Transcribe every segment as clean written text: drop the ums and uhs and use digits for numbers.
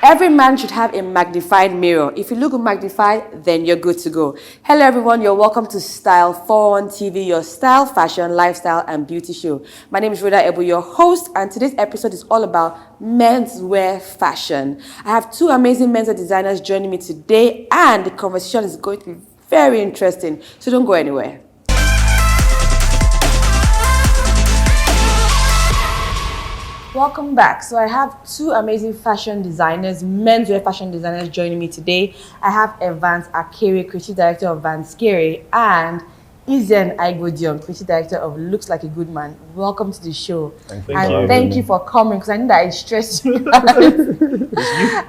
Every man should have a magnified mirror. If you look magnified, then you're good to go. Hello everyone, you're welcome to Style 41 TV, your style, fashion, lifestyle, and beauty show. My name is Rhoda Ebu, your host, and today's episode is all about menswear fashion. I have two amazing menswear designers joining me today, and the conversation is going to be very interesting, so don't go anywhere. Welcome back. So I have two amazing fashion designers, menswear fashion designers joining me today. I have Akere, creative director of Vanskere, and Izien, creative director of Looks Like a Good Man. Welcome to the show. Thank you for coming, because I know that it stressed you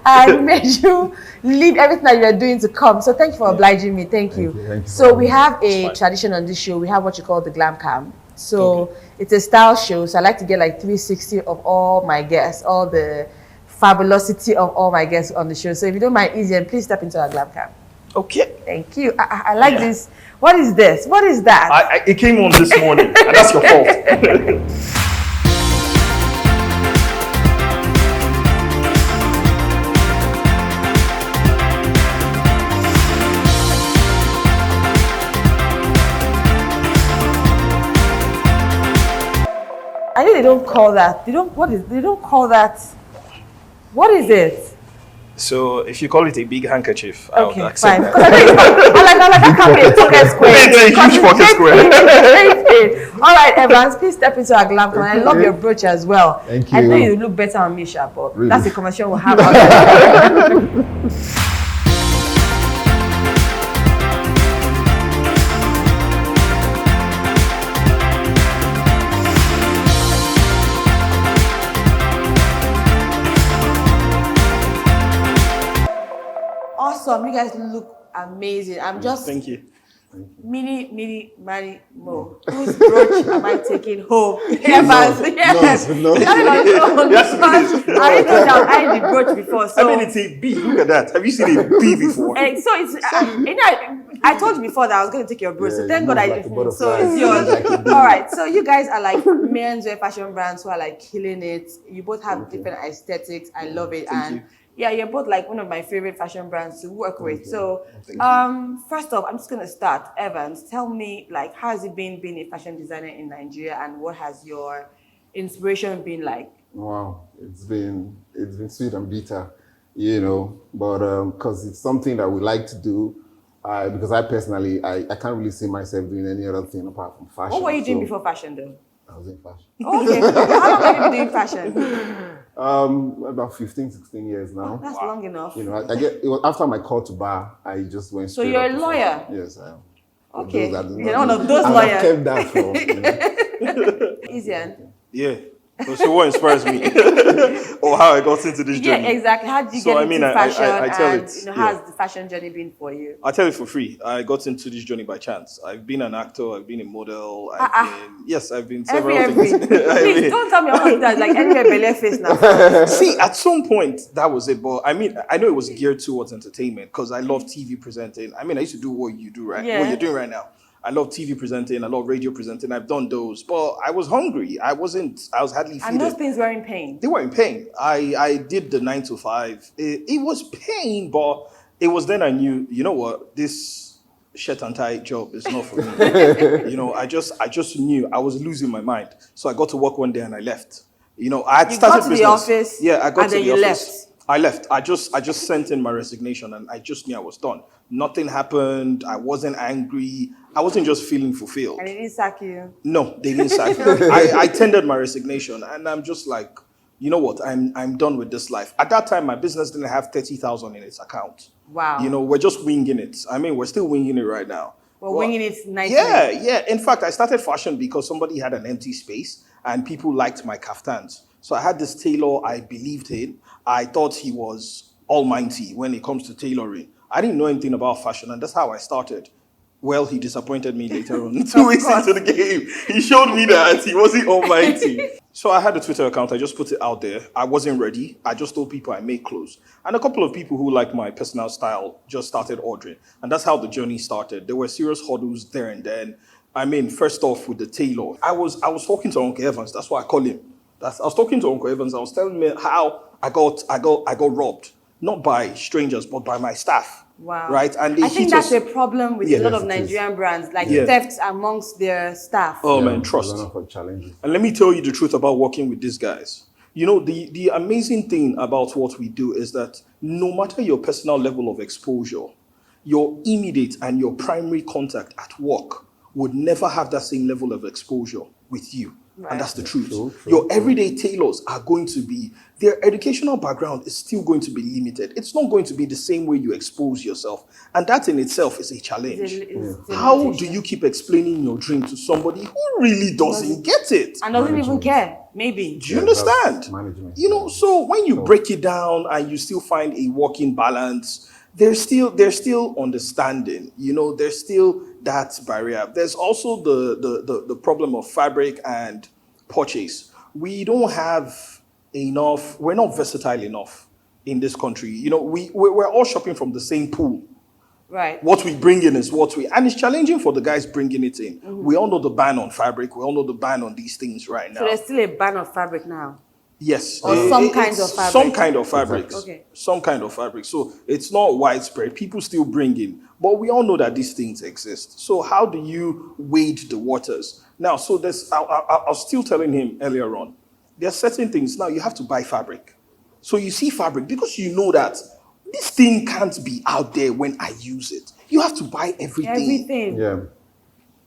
and made you leave everything that you're doing to come. So thank you for obliging me. Thank you. So we have a tradition on this show. We have what you call the glam cam. So it's a style show, so I like to get like 360 of all my guests, all the fabulosity of all my guests on the show. So if you don't mind, Izien, please step into our glam cam. Okay. Thank you. I like this. What is this? What is that? It came on this morning, and that's your fault. I know they don't call that. They don't call that. What is it? So if you call it a big handkerchief, I would accept that. I like that can be a pocket square. It's a huge pocket square. All right, Evans, please step into our glam cam. I love your brooch as well. Thank you. I know you look better on me, Sha, but really? That's a conversation we'll have. Out Awesome, you guys look amazing. I'm just Thank you. Mini, Mari, Mo. Whose brooch am I taking home? Evans, yes. No. I didn't know that I had the brooch before. So I mean, it's a B. Look at that. Have you seen a B before? so it's I told you before that I was going to take your brooch. So thank God I didn't. So it's yours. All right. So you guys are like menswear fashion brands who are like killing it. You both have different aesthetics. I love it. Thank you. Yeah, you're both like one of my favorite fashion brands to work with. So, first off, I'm just gonna start. Evans, tell me, like, how has it been being a fashion designer in Nigeria, and what has your inspiration been like? Wow, it's been sweet and bitter, you know, but because it's something that we like to do. Because I personally, I can't really see myself doing any other thing apart from fashion. What were you doing before fashion, though? I was in fashion. Okay. How long have you been doing fashion? About 15, 16 years now. That's long enough. You know, it was after my call to bar, I just went straight. So you're up a to lawyer? fashion. Yes, I am. Okay. You're one of those lawyers. I've kept that from, Izien. Yeah. So what inspires me, or how I got into this journey? Yeah, exactly. How did you get into fashion? I tell and, it. How has the fashion journey been for you? I tell it for free. I got into this journey by chance. I've been an actor. I've been a model. I've been several things. Please don't tell me about that. Like anywhere belly face now. See, at some point that was it. But I mean, I know it was geared towards entertainment because I love TV presenting. I mean, I used to do what you do what you're doing right now. I love TV presenting, I love radio presenting, I've done those, but I was hungry. I was hardly feeding. And those things were in pain. They were in pain. I did the 9 to 5. It was pain, but it was then I knew, you know what, this shirt and tie job is not for me. You know, I just knew I was losing my mind. So I got to work one day and I left. You know, I had started got to business. The office. Yeah, I got and to then the you office. Left. I left. I just sent in my resignation and I just knew I was done. Nothing happened. I wasn't angry. I wasn't just feeling fulfilled. And they didn't sack you? No, they didn't sack me. I tendered my resignation and I'm just like, you know what? I'm done with this life. At that time, my business didn't have 30,000 in its account. Wow. You know, we're just winging it. I mean, we're still winging it right now. We're winging it nicely. Yeah. In fact, I started fashion because somebody had an empty space and people liked my kaftans. So I had this tailor I believed in. I thought he was almighty when it comes to tailoring. I didn't know anything about fashion, and that's how I started. Well, he disappointed me later on. 2 weeks into the game, he showed me that he wasn't almighty. So I had a Twitter account. I just put it out there. I wasn't ready. I just told people I make clothes. And a couple of people who like my personal style just started ordering. And that's how the journey started. There were serious hurdles there and then. I mean, first off with the tailor. I was talking to Uncle Evans. That's why I call him. I was talking to Uncle Evans. I was telling him how I got robbed. not by strangers, but by my staff. Wow. Right? And they I think hit that's us. a problem with a lot of Nigerian brands, like thefts amongst their staff. Oh man, trust. Challenges. And let me tell you the truth about working with these guys. You know, the amazing thing about what we do is that no matter your personal level of exposure, your immediate and your primary contact at work would never have that same level of exposure with you. Right. And that's the truth. True. Your everyday tailors are going to be, their educational background is still going to be limited. It's not going to be the same way you expose yourself. And that in itself is a challenge. How do you keep explaining your dream to somebody who really doesn't get it? And doesn't even care, maybe. Do you understand? You know, so when you break it down and you still find a working balance, there's still understanding, you know, there's still that barrier. There's also the problem of fabric and purchase. We don't have enough, we're not versatile enough in this country. You know, we're all shopping from the same pool. Right. What we bring in is and it's challenging for the guys bringing it in. We all know the ban on fabric. We all know the ban on these things right now. So there's still a ban on fabric now? Yes. Or some kind of fabric? Some kind of fabrics. Okay. Some kind of fabric. So it's not widespread. People still bring in. But we all know that these things exist. So how do you wade the waters? Now, so I was still telling him earlier on, there are certain things. Now you have to buy fabric. So you see fabric because you know that this thing can't be out there when I use it. You have to buy everything. Everything. Yeah.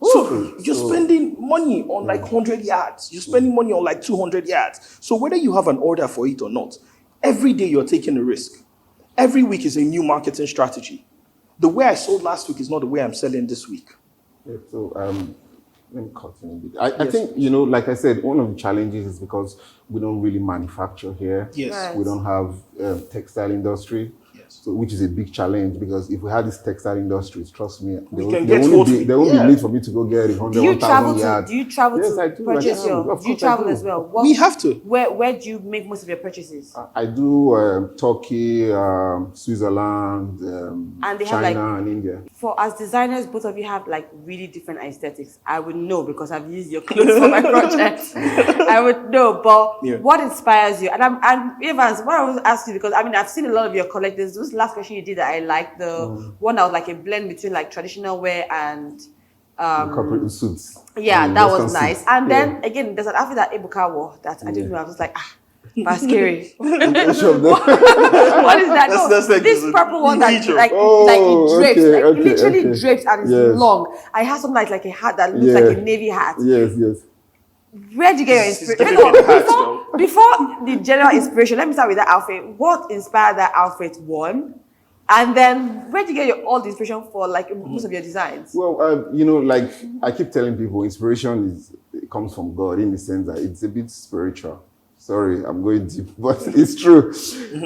So you're spending money on like 100 yards. You're spending money on like 200 yards. So whether you have an order for it or not, every day you're taking a risk. Every week is a new marketing strategy. The way I sold last week is not the way I'm selling this week. Yeah, so let me cut in a bit. I think, you know, like I said, one of the challenges is because we don't really manufacture here. Yes. Right. We don't have textile industry. So, which is a big challenge because if we had this textile industry, trust me, there won't be need for me to go get 1,000 yards. Do you travel yes, to I do. purchase do you travel as well? We have to. Where do you make most of your purchases? I do Turkey, Switzerland, and they China, have and India. For as designers, both of you have like really different aesthetics. I would know because I've used your clothes for my project. I would know, but what inspires you? And Evans, what I was asking because I mean I've seen a lot of your collectors. This last question you did that I liked, the one that was like a blend between like traditional wear and corporate suits. Yeah, that was nice. Suits. And then again, there's an outfit that Ebuka wore that I didn't know. I was like, Vanskere. What is that? That's like this purple one that like it drapes, literally drapes and it's long. I had something like a hat that looks like a navy hat. Yes. Where did you get your inspiration? Before the general inspiration, let me start with that outfit. What inspired that outfit, one? And then where did you get all the inspiration for like most of your designs? Well, you know, like I keep telling people, inspiration comes from God in the sense that it's a bit spiritual. Sorry, I'm going deep, but it's true.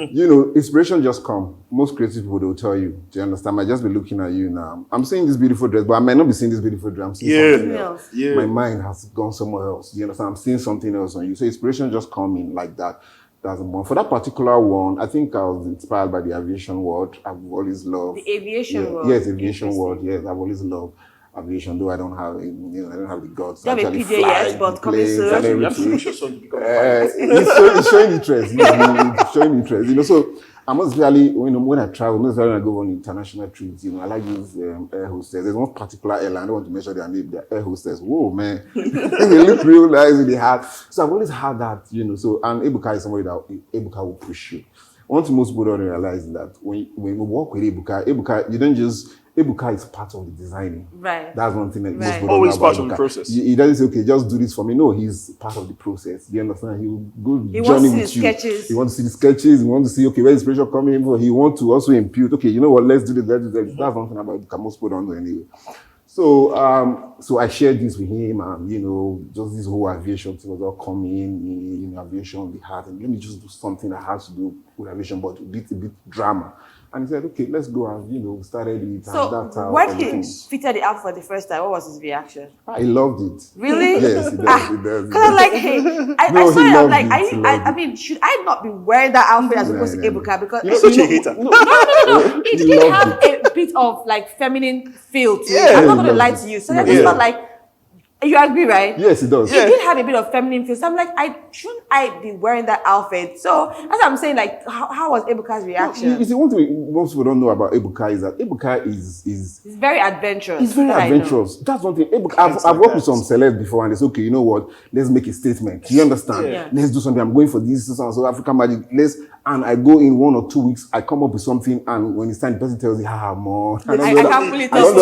You know, inspiration just comes. Most creative people, they'll tell you. Do you understand? I might just be looking at you now. I'm seeing this beautiful dress, but I might not be seeing this beautiful dress. I'm seeing something else. Yeah. My mind has gone somewhere else. Do you understand? I'm seeing something else on you. So inspiration just comes in like that. That's one. For that particular one, I think I was inspired by the aviation world. I've always loved the aviation world. Yes, aviation world. Yes, I've always loved aviation, though I don't have, I don't have the guts to actually fly. Yes, but coming soon. It's showing interest. It's showing interest. You know, so I must really, when I travel, most when I go on international trips, you know, I like these air hostess. There's one particular airline, I don't want to mention their name, they're air hostess. Whoa, man. They look real nice with the hat. So I've always had that, you know, so, and Ebuka is somebody that Ebuka will push you. One thing most people don't realize is that when we work with Ebuka, you don't just, Ebuka is part of the designing. Right. That's one thing that most people always don't know about part of the process. He doesn't say, okay, just do this for me. No, he's part of the process. You understand? He will go he journey with you. Sketches. He wants to see the sketches. He wants to see, okay, where inspiration coming from. He wants to also impute, okay, you know what, let's do this, let's do that. That's one thing about Ebuka most people don't know anyway. So, so I shared this with him, and you know, just this whole aviation thing was all coming in aviation, the heart, and let me just do something that has to do with aviation, but a bit drama. And he said, okay, let's go, and you know, started it. So and that's how when he fitted it out for the first time, what was his reaction? I loved it. Really? Yes, it does. Because I'm like, hey, I saw it. I'm like, I mean, should I not be wearing that outfit as opposed to Ebuka? Because you're such a hater. No. It did have a bit of like feminine feel to it. I'm not going to lie to you. So I just felt like You agree, right? Yes, it does. It did have a bit of feminine feel. So I'm like, shouldn't I be wearing that outfit? So that's what I'm saying. Like, how was Ebuka's reaction? You see, one thing most people don't know about Ebuka is that Ebuka is It's very adventurous. He's very adventurous. That's one thing. I've worked with some celebs before, and it's okay. You know what? Let's make a statement. You understand? Yeah. Let's do something. I'm going for this so African magic. And I go in 1 or 2 weeks. I come up with something, and when it's time, the person tells you, more. I can't pull it I off.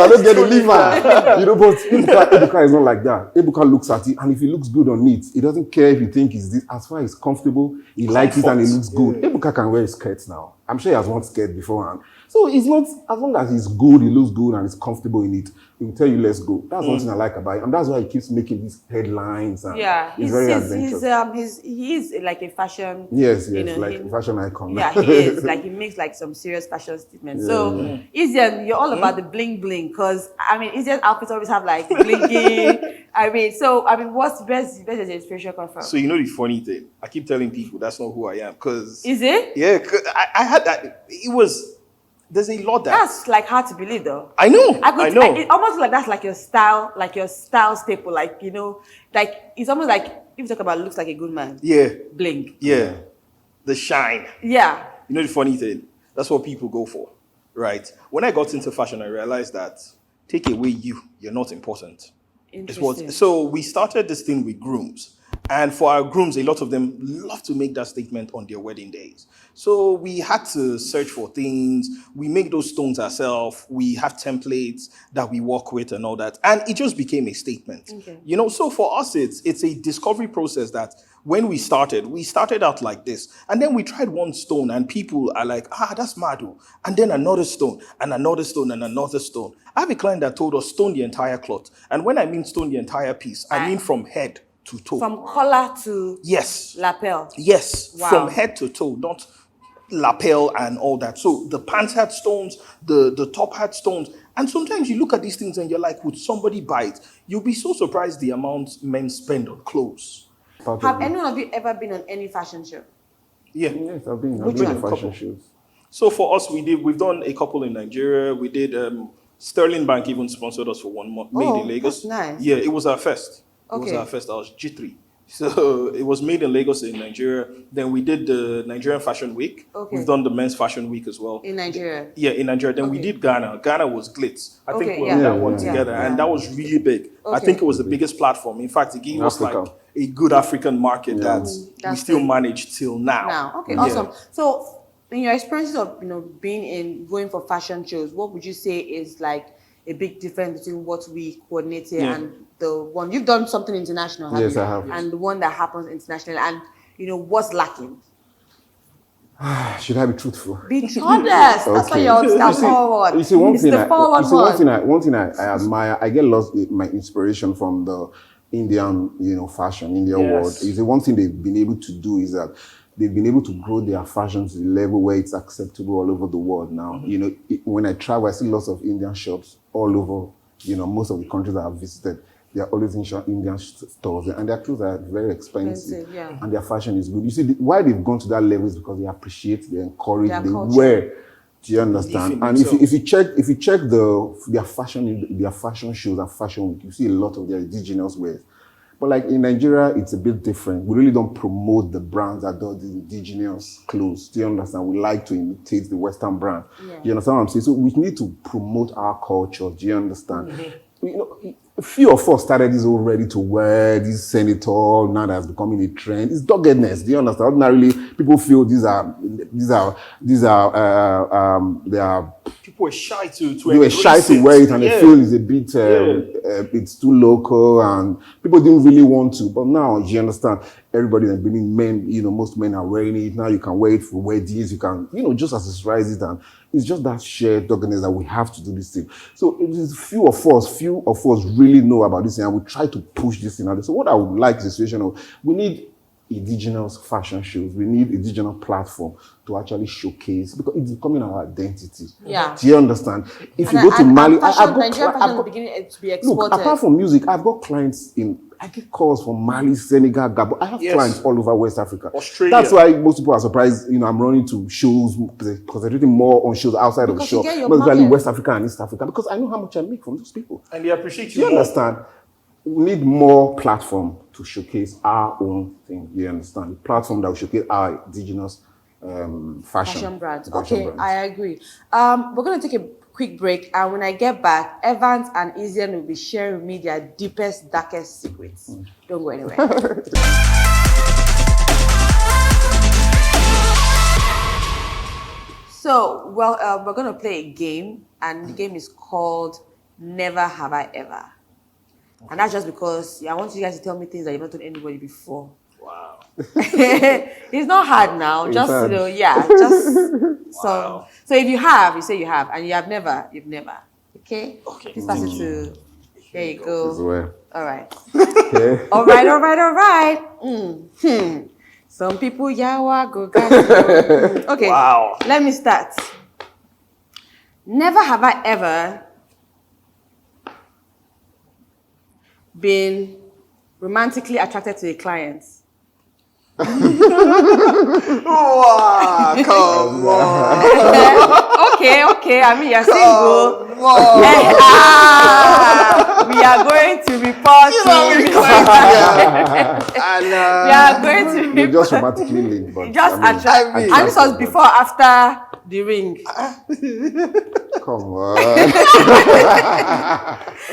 don't get the liver. But Ebuka is not like that. Ebuka looks at it, and if it looks good on it, he doesn't care if you think it's this. As far as it's comfortable, he likes it and it looks good. Ebuka can wear skirts now. I'm sure he has worn skirts beforehand. So it's not, as long as he's good, he looks good and he's comfortable in it, he will tell you, let's go. That's one thing I like about him. And that's why he keeps making these headlines. And he's very adventurous. He is like a fashion. Yes, like a fashion icon. Yeah, he is. Like, he makes like some serious fashion statements. So, Izien, you're all about the bling bling, because, Izien's outfits always have like blingy. Where's the inspiration come from? So, you know the funny thing? I keep telling people that's not who I am, because... Is it? Yeah, I had that. There's a lot that's like hard to believe, though. I know. It almost like that's like your style staple. Like, like it's almost like if you talk about looks like a good man. Yeah. Bling. Yeah. The shine. Yeah. You know the funny thing? That's what people go for, right? When I got into fashion, I realized that take away you're not important. Interesting. So we started this thing with grooms. And for our grooms, a lot of them love to make that statement on their wedding days. So we had to search for things. We make those stones ourselves. We have templates that we work with and all that. And it just became a statement. Okay. So for us, it's a discovery process that when we started out like this. And then we tried one stone and people are like, that's mad. And then another stone and another stone and another stone. I have a client that told us stone the entire cloth. And when I mean stone the entire piece, I mean from head to toe. From collar to lapel. Yes, wow. From head to toe, not lapel and all that. So the pants had stones, the top had stones. And sometimes you look at these things and you're like, would somebody buy it? You'll be so surprised the amount men spend on clothes. Have any of you ever been on any fashion show? Yeah. Yes, I've been on fashion shows. So for us, we've done a couple in Nigeria. We did, Sterling Bank even sponsored us for 1 month, made in Lagos. That's nice. Yeah, it was our first. Okay. It was our first. I was G3. So it was made in Lagos in Nigeria. Then we did the Nigerian Fashion Week. Okay. We've done the Men's Fashion Week as well. In Nigeria? Yeah, in Nigeria. Then we did Ghana. Ghana was Glitz. I think we did that one together. And that was really big. Okay. I think it was the biggest platform. In fact, it gave us like a good African market that we still manage till now. Okay, awesome. So in your experiences of going for fashion shows, what would you say is like a big difference between what we coordinate here and the one you've done something international, haven't Yes, I have. And the one that happens internationally, and what's lacking? Should I be truthful? Be honest. That's why you're step forward. You see, one thing I admire. I get lost in my inspiration from the Indian, fashion, Indian world. You see, one thing they've been able to do is that they've been able to grow their fashion to the level where it's acceptable all over the world now. When I travel, I see lots of Indian shops all over, most of the countries I have visited. They are always in Indian stores, and their clothes are very expensive, and their fashion is good. You see, why they've gone to that level is because they appreciate, they encourage, they wear. Do you understand? And if you check their fashion shows and fashion week, you see a lot of their indigenous wears. But like in Nigeria, it's a bit different. We really don't promote the brands that do the indigenous clothes. Do you understand? We like to imitate the Western brand. Yeah. Do you understand what I'm saying? So we need to promote our culture. Do you understand? Mm-hmm. A few of us started this already to wear this senator, now that's becoming a trend. It's doggedness. Do you understand? Ordinarily, people feel they are people were shy to they were shy to wear it, and they feel it's a bit it's too local, and people didn't really want to. But now, you understand, everybody that's bringing men, most men are wearing it. Now you can wear it for weddings, you can, just accessorize it, and it's just that shared doggedness that we have to do this thing. So it is few of us really know about this thing, and we try to push this thing out. So what I would like is a situation of, we need indigenous fashion shows. We need indigenous platform to actually showcase, because it's becoming our identity. Yeah. Do you understand? If you go to Mali, Nigerian fashion is beginning to be exported. Look, apart from music, I've got clients in I get calls from Mali, Senegal, Gabon. I have clients all over West Africa. Australia. That's why most people are surprised, I'm running to shows because they're doing more on shows outside of the show. Not necessarily West Africa and East Africa, because I know how much I make from those people. And they appreciate you. You understand? We need more platform to showcase our own thing. You understand? The platform that will showcase our indigenous fashion brands. Brands. I agree. We're going to take a quick break, and when I get back, Evans and Izien will be sharing with me their deepest, darkest secrets. Don't go anywhere. So, we're going to play a game, and the game is called Never Have I Ever. And that's just because I want you guys to tell me things that you've not told anybody before. Wow. It's not hard now. It's just, hard. So if you have, you say you have, and you've never. Okay? Okay. Please pass it to, there you go. Well. All right. Okay. All right. Some people, yawa, go, guys. Okay. Wow. Let me start. Never have I ever been romantically attracted to a client. Wow, come on. Okay. I mean, you're single. We are going to report to we are going to You're just romantically linked, but just attract me. And this was before or after the ring. Come on.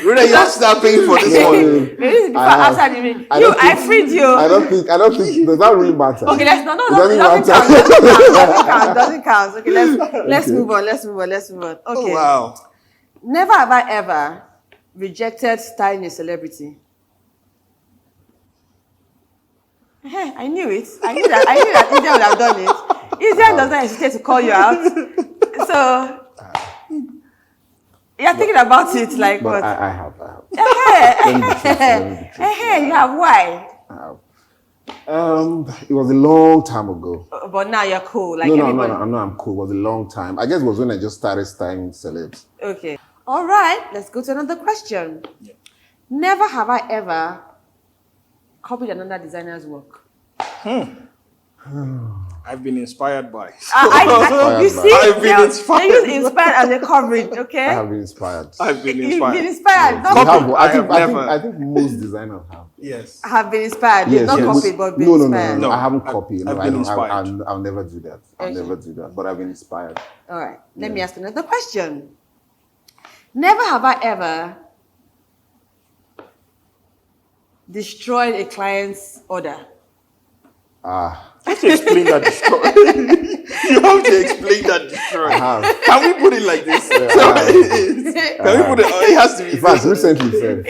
Really, you have to start paying for this one. Maybe it's before or after the ring. I freed you. I don't think, does that really matter? Okay, let's no, It doesn't count. Okay, let's move on. Okay. Oh, wow. Never have I ever rejected styling a celebrity. I knew it. I knew that Izien would have done it. Izien does not hesitate to call you out. So you're thinking about it like but what? I have. You have why? I have. It was a long time ago. But now you're cool. Like No, everybody. I'm cool. It was a long time. I guess it was when I just started styling celebs. Okay. All right. Let's go to another question. Yeah. Never have I ever copied another designer's work. I've been inspired by. You see, I've been inspired. They use inspired as a coverage, okay? I have been inspired. I've been You've inspired. been inspired. You Not have- never. I think most designers have. Yes. have been inspired. You've not copied, but been inspired. No. I haven't I've copied. been inspired. I'll never do that. I'll never do that. But I've been inspired. All right. Let me ask another question. Never have I ever destroyed a client's order. You have to explain that destroy. You have to explain that destroy. Can we put it like this? Can we put it? It has to be. In fact, recently, sir.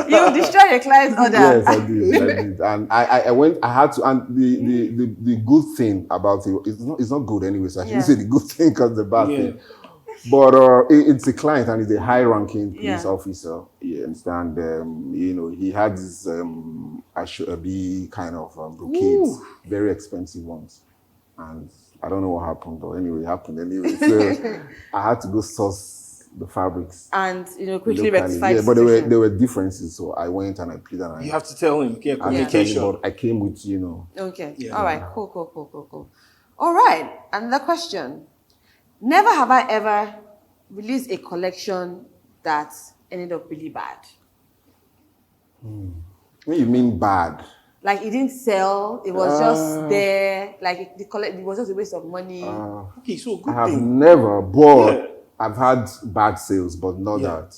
You destroyed a client's order. Yes, I did. And I went. I had to. And the good thing about it, it's not good anyway. So I shouldn't say the good thing because the bad thing. But it's a client and he's a high-ranking police officer. You understand? He had this Ashobi kind of brocades, very expensive ones, and I don't know what happened, but anyway, it happened anyway. So I had to go source the fabrics and quickly rectify the but situation. there were differences, so I went and I played and You have to tell him. Yeah, communication. But I came with Okay. Yeah. All right. Cool. All right. Another question. Never have I ever released a collection that ended up really bad. What you mean bad? Like it didn't sell. It was just there. Like it was just a waste of money. Okay, so good I have thing. never bought. I've had bad sales, but not that.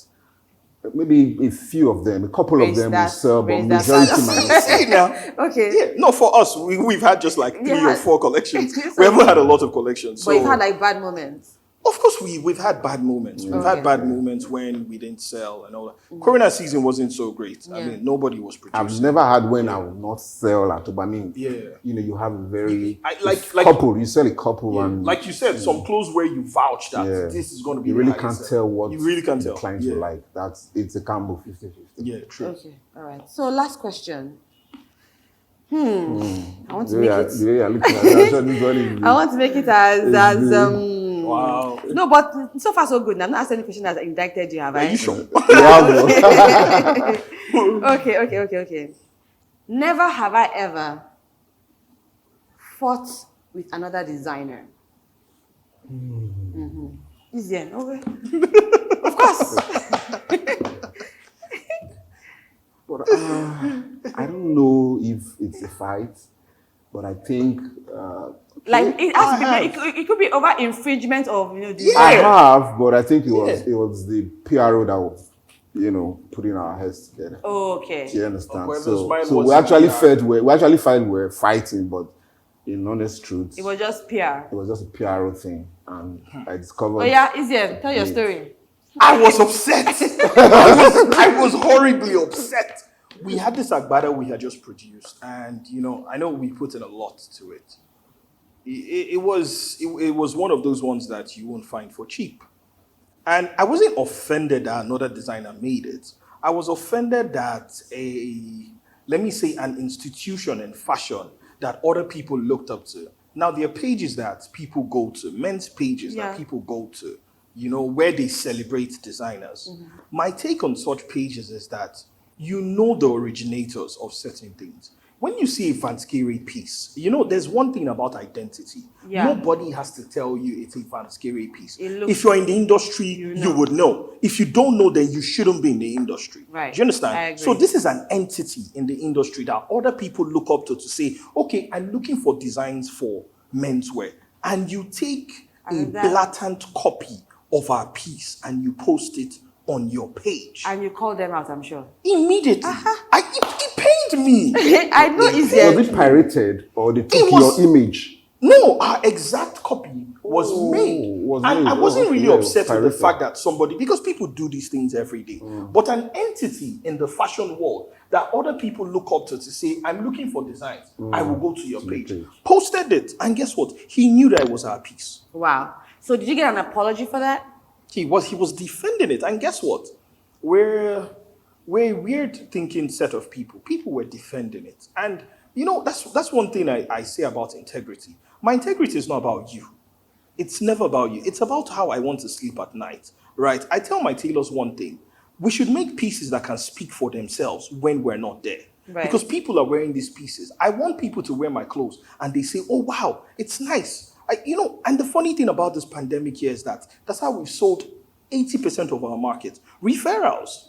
Maybe a few of them, a couple of them will sell, but majority might not sell. Okay. Yeah, no, for us, we've had just like 3 or 4 collections. We haven't had a lot of collections. But you've had like bad moments. Of course, we've had bad moments. We've had bad moments when we didn't sell and all that. Corona season wasn't so great. I mean, nobody was producing. I've never had when I will not sell at all. But I mean, you have a very couple. You sell a couple, and like you said, some clothes where you vouch that this is going to be. You really can't tell what you really can't tell. Clients will like. It's a combo 50-50. Yeah, true. Okay, all right. So last question. I want to make it. I want to make it as Wow. No, but so far so good. I'm not asking any question that indicted you, have Are I? you sure? Yeah, Okay. Never have I ever fought with another designer. Izien, okay. Of course. but I don't know if it's a fight, but I think Like it has to be. I It could be over infringement of I design. have, but I think it was Yeah. the PRO that was, putting our heads together. Okay. Do you understand? Whoever's So, mind so was we actually PR. felt we're fighting, but in honest truth, It was just PR. it was just a PRO thing, and I discovered. Oh yeah, Izien, tell your story. I was upset. I was horribly upset. We had this agbada we had just produced, and I know we put in a lot to it. It was one of those ones that you won't find for cheap. And I wasn't offended that another designer made it. I was offended that let me say, an institution in fashion that other people looked up to. Now, there are pages that people go to, men's pages Yeah. that people go to, where they celebrate designers. My take on such pages is that the originators of certain things. When you see a Vanskere piece, there's one thing about identity. Yeah. Nobody has to tell you it's a Vanskere piece. It looks- If you're in the industry, you would know. If you don't know, then you shouldn't be in the industry. Right. Do you understand? I agree. So this is an entity in the industry that other people look up to say, okay, I'm looking for designs for menswear. And you take a blatant copy of our piece and you post it on your page. And you call them out, I'm sure. Immediately. It pained me. I know Izien. Was it pirated or they took It was- your image? No, our exact copy was made. was And made. I wasn't Oh, really yeah, upset with the pirated. fact that somebody, because people do these things every day, but an entity in the fashion world that other people look up to say, I'm looking for designs, I will go to your page. Posted it, and guess what? He knew that it was our piece. Wow. So did you get an apology for that? He was defending it, and guess what? We're a weird thinking set of people. People were defending it, and that's one thing I say about integrity. My integrity is not about you. It's never about you. It's about how I want to sleep at night, right? I tell my tailors one thing: we should make pieces that can speak for themselves when we're not there. Right. Because people are wearing these pieces. I want people to wear my clothes and they say, "Oh wow, it's nice." And the funny thing about this pandemic here is that that's how we've sold 80% of our market. Referrals.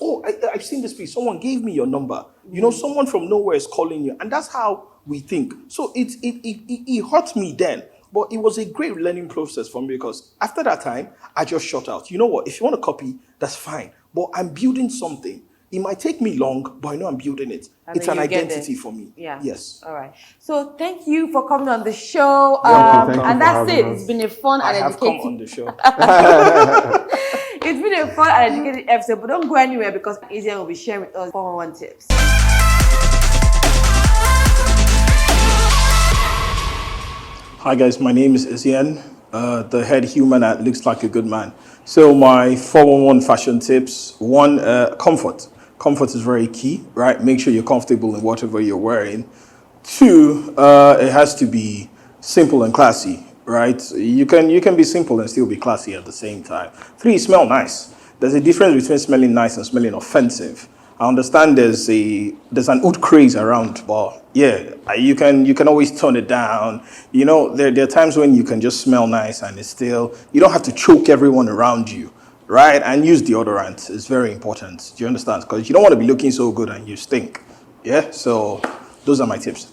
Oh, I've seen this piece. Someone gave me your number. Someone from nowhere is calling you. And that's how we think. So it hurt me then. But it was a great learning process for me because after that time, I just shut out. You know what? If you want to copy, that's fine. But I'm building something. It might take me long, but I know I'm building it. And It's then an you get identity there. for me. Yeah. Yes. All right. So thank you for coming on the show. Thank you And for that's having it. us. It's been a fun I and have come educating. on the show. It's been a fun and educating episode, but don't go anywhere because Izien will be sharing with us 411 tips. Hi guys, my name is Izien, the head human at Looks Like a Good Man. So my 411 fashion tips: one, comfort. Comfort is very key, right? Make sure you're comfortable in whatever you're wearing. Two, it has to be simple and classy, right? You can be simple and still be classy at the same time. Three, smell nice. There's a difference between smelling nice and smelling offensive. I understand there's an oud craze around, but yeah, you can always tone it down. There are times when you can just smell nice and you don't have to choke everyone around you, right? And use deodorant is very important. Do you understand? Because you don't want to be looking so good and you stink. Yeah, so those are my tips.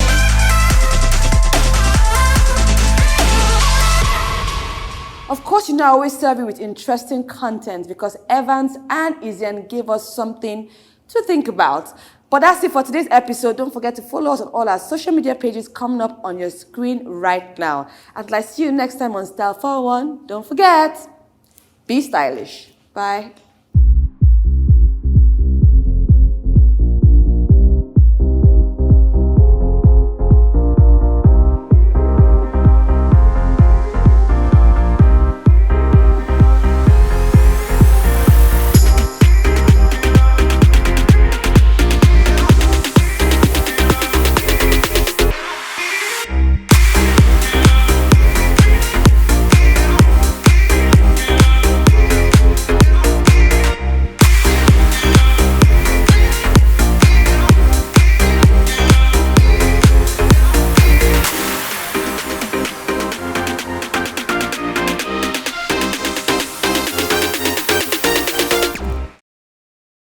Of course, I always serve you with interesting content because Evans and Izien gave us something to think about. But that's it for today's episode. Don't forget to follow us on all our social media pages coming up on your screen right now. I'd like to see you next time on Style 401. Don't forget, be stylish. Bye.